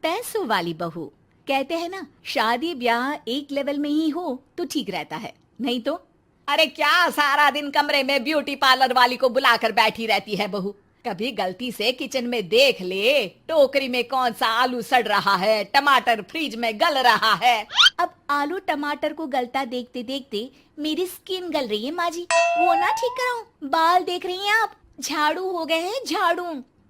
पैसों वाली बहू। कहते हैं ना, शादी ब्याह एक लेवल में ही हो तो ठीक रहता है, नहीं तो अरे क्या सारा दिन कमरे में ब्यूटी पार्लर वाली को बुलाकर बैठी रहती है बहू। कभी गलती से किचन में देख ले टोकरी में कौन सा आलू सड़ रहा है, टमाटर फ्रिज में गल रहा है। अब आलू टमाटर को गलता देखते देखते मेरी स्किन गल रही है माँ जी, वो ना ठीक कराऊं। बाल देख रही हैं आप, झाड़ू हो गए हैं झाड़ू।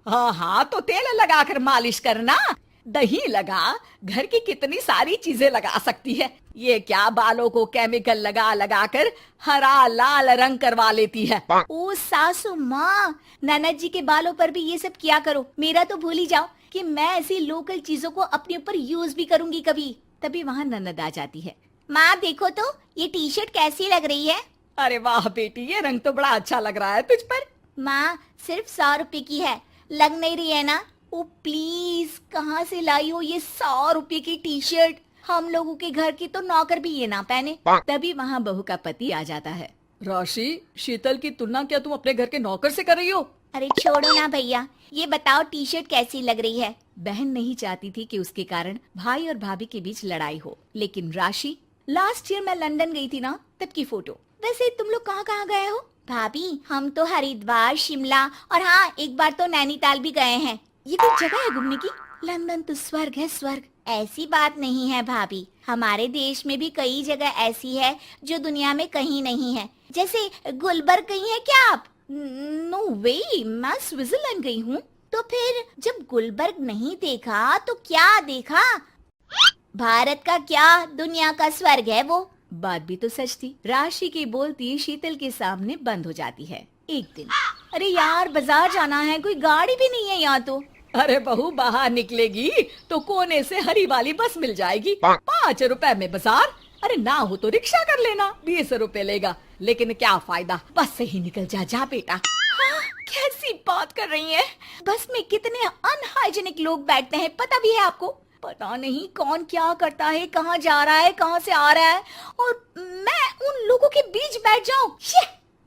हाँ हाँ, तो तेल लगाकर मालिश करना, दही लगा, घर की कितनी सारी चीजें लगा सकती है। ये क्या बालों को केमिकल लगा लगा कर हरा लाल रंग करवा लेती है। ओ सासू माँ, ननद जी के बालों पर भी ये सब किया करो। मेरा तो भूल ही जाओ कि मैं ऐसी लोकल चीजों को अपने ऊपर यूज भी करूंगी कभी। तभी वहाँ ननद आ जाती है। माँ देखो तो ये टी शर्ट कैसी लग रही है। अरे वाह बेटी, ये रंग तो बड़ा अच्छा लग रहा है तुझ पर। माँ सिर्फ 100 रुपए की है, लग नहीं रही है ना। ओ प्लीज, कहाँ से लाई हो ये 100 रुपए की टी शर्ट। हम लोगों के घर की तो नौकर भी ये ना पहने। तभी वहाँ बहू का पति आ जाता है। राशि, शीतल की तुलना क्या तुम अपने घर के नौकर से कर रही हो? अरे छोड़ो ना भैया, ये बताओ टी शर्ट कैसी लग रही है। बहन नहीं चाहती थी कि उसके कारण भाई और भाभी के बीच लड़ाई हो, लेकिन राशि, लास्ट ईयर मैं लंदन गई थी ना, तब की फोटो। वैसे तुम लोग कहाँ कहाँ गए हो? भाभी हम तो हरिद्वार, शिमला और हाँ एक बार तो नैनीताल भी गए हैं। ये कोई जगह है घूमने की? लंदन तो स्वर्ग है, स्वर्ग। ऐसी बात नहीं है भाभी, हमारे देश में भी कई जगह ऐसी है जो दुनिया में कहीं नहीं है। जैसे गुलबर्ग गई हैं क्या आप? नो वे, मैं स्विट्जरलैंड गई हूँ। तो फिर जब गुलबर्ग नहीं देखा तो क्या देखा? भारत का क्या, दुनिया का स्वर्ग है वो। बात भी तो सच थी। राशि की बोलती शीतल के सामने बंद हो जाती है। एक दिन, अरे यार बाजार जाना है, कोई गाड़ी भी नहीं है यहाँ तो। अरे बहू, बाहर निकलेगी तो कोने से हरी वाली बस मिल जाएगी। 5 रुपए में बाजार। अरे ना हो तो रिक्शा कर लेना, 20 रुपए लेगा। लेकिन क्या फायदा, बस से ही निकल जा बेटा। हाँ, कैसी बात कर रही है। बस में कितने अनहाइजीनिक लोग बैठते हैं, पता भी है आपको? पता नहीं कौन क्या करता है, कहाँ जा रहा है, कहाँ से आ रहा है, और मैं उन लोगों के बीच बैठ जाऊं।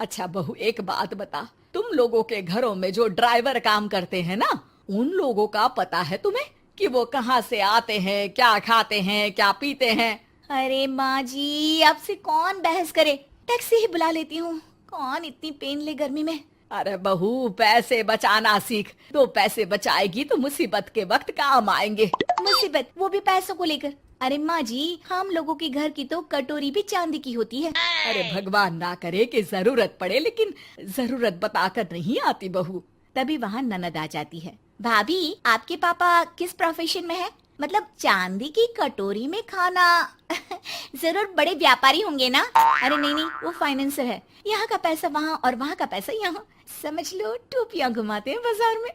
अच्छा बहू, एक बात बता, तुम लोगों के घरों में जो ड्राइवर काम करते हैं ना, उन लोगों का पता है तुम्हें कि वो कहाँ से आते हैं, क्या खाते हैं, क्या पीते हैं? अरे माँ जी, आपसे कौन बहस करे, टैक्सी ही बुला लेती हूँ। कौन इतनी पेन ले गर्मी में। अरे बहू, पैसे बचाना सीख, तो पैसे बचाएगी तो मुसीबत के वक्त काम आएंगे। मुसीबत, वो भी पैसों को लेकर? अरे माँ जी, हम लोगों के घर की तो कटोरी भी चांदी की होती है। अरे भगवान ना करे कि जरूरत पड़े, लेकिन जरूरत बताकर नहीं आती बहू। तभी वहाँ ननद आ जाती है। भाभी, आपके पापा किस प्रोफेशन में है? मतलब चांदी की कटोरी में खाना। जरूर बड़े व्यापारी होंगे ना? अरे नहीं नहीं, वो फाइनेंसर है। यहाँ का पैसा वहाँ और वहाँ का पैसा यहाँ, समझ लो टोपियाँ घुमाते हैं बाजार में।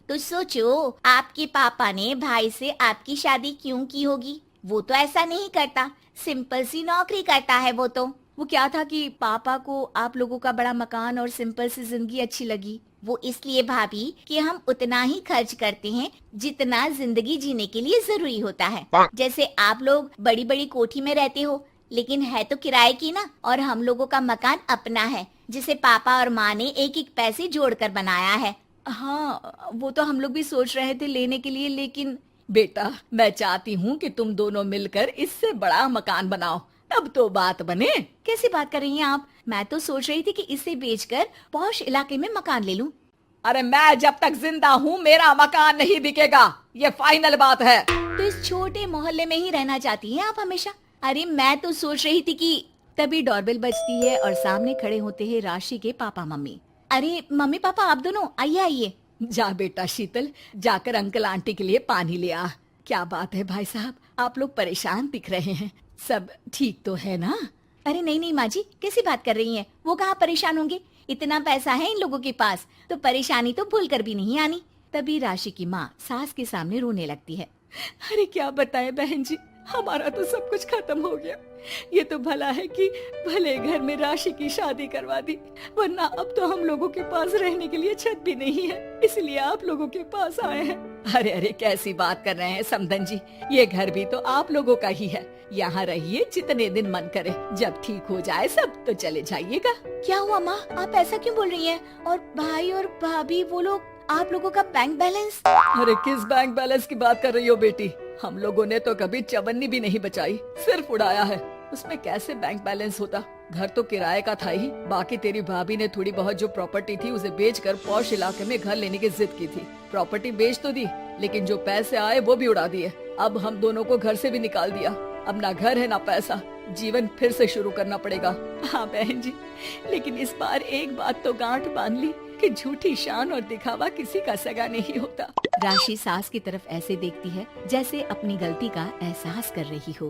तो सोचो, आपके पापा ने भाई से आपकी शादी क्यों की होगी? वो तो ऐसा नहीं करता, सिंपल सी नौकरी करता है वो तो। वो क्या था कि पापा को आप लोगों का बड़ा मकान और सिंपल सी जिंदगी अच्छी लगी। वो इसलिए भाभी कि हम उतना ही खर्च करते हैं जितना जिंदगी जीने के लिए जरूरी होता है। जैसे आप लोग बड़ी बड़ी कोठी में रहते हो, लेकिन है तो किराए की ना, और हम लोगों का मकान अपना है, जिसे पापा और माँ ने एक एक पैसे जोड़कर बनाया है। हाँ, वो तो हम लोग भी सोच रहे थे लेने के लिए, लेकिन बेटा मैं चाहती हूँ कि तुम दोनों मिलकर इससे बड़ा मकान बनाओ, तब तो बात बने। कैसी बात कर रही हैं आप? मैं तो सोच रही थी कि इसे बेचकर पॉश इलाके में मकान ले लूं। अरे मैं जब तक जिंदा हूँ मेरा मकान नहीं बिकेगा, ये फाइनल बात है। तो इस छोटे मोहल्ले में ही रहना चाहती हैं आप हमेशा? अरे मैं तो सोच रही थी कि। तभी डोरबेल बजती है और सामने खड़े होते हैं राशि के पापा मम्मी। अरे मम्मी पापा, आप दोनों आइए आइए। जा बेटा शीतल, जाकर अंकल आंटी के लिए पानी ले आ। क्या बात है भाई साहब, आप लोग परेशान दिख रहे हैं, सब ठीक तो है ना? अरे नहीं नहीं माँ जी, कैसी बात कर रही हैं? वो कहाँ परेशान होंगे, इतना पैसा है इन लोगों के पास, तो परेशानी तो भूल कर भी नहीं आनी। तभी राशि की माँ सास के सामने रोने लगती है। अरे क्या बताएं बहन जी, हमारा तो सब कुछ खत्म हो गया। ये तो भला है कि भले घर में राशि की शादी करवा दी, वरना अब तो हम लोगों के पास रहने के लिए छत भी नहीं है, इसलिए आप लोगों के पास आए हैं। अरे अरे कैसी बात कर रहे हैं समधन जी, ये घर भी तो आप लोगों का ही है, यहाँ रहिए जितने दिन मन करे, जब ठीक हो जाए सब तो चले जाइएगा। क्या हुआ माँ, आप ऐसा क्यों बोल रही हैं? और भाई और भाभी वो लोग? आप लोगों का बैंक बैलेंस? अरे किस बैंक बैलेंस की बात कर रही हो बेटी? हम लोगों ने तो कभी चवन्नी भी नहीं बचाई, सिर्फ उड़ाया है। उसमें कैसे बैंक बैलेंस होता? घर तो किराए का था ही। बाकी तेरी भाभी ने थोड़ी बहुत जो प्रॉपर्टी थी उसे बेचकर पॉश इलाके में घर लेने की जिद की थी। प्रॉपर्टी बेच तो दी, लेकिन जो पैसे आए वो भी उड़ा दिए। अब हम दोनों को घर से भी निकाल दिया। अब ना घर है ना पैसा, जीवन फिर से शुरू करना पड़ेगा। हाँ बहन जी, लेकिन इस बार एक बात तो गांठ बांध ली कि झूठी शान और दिखावा किसी का सगा नहीं होता। राशि सास की तरफ ऐसे देखती है जैसे अपनी गलती का एहसास कर रही हो।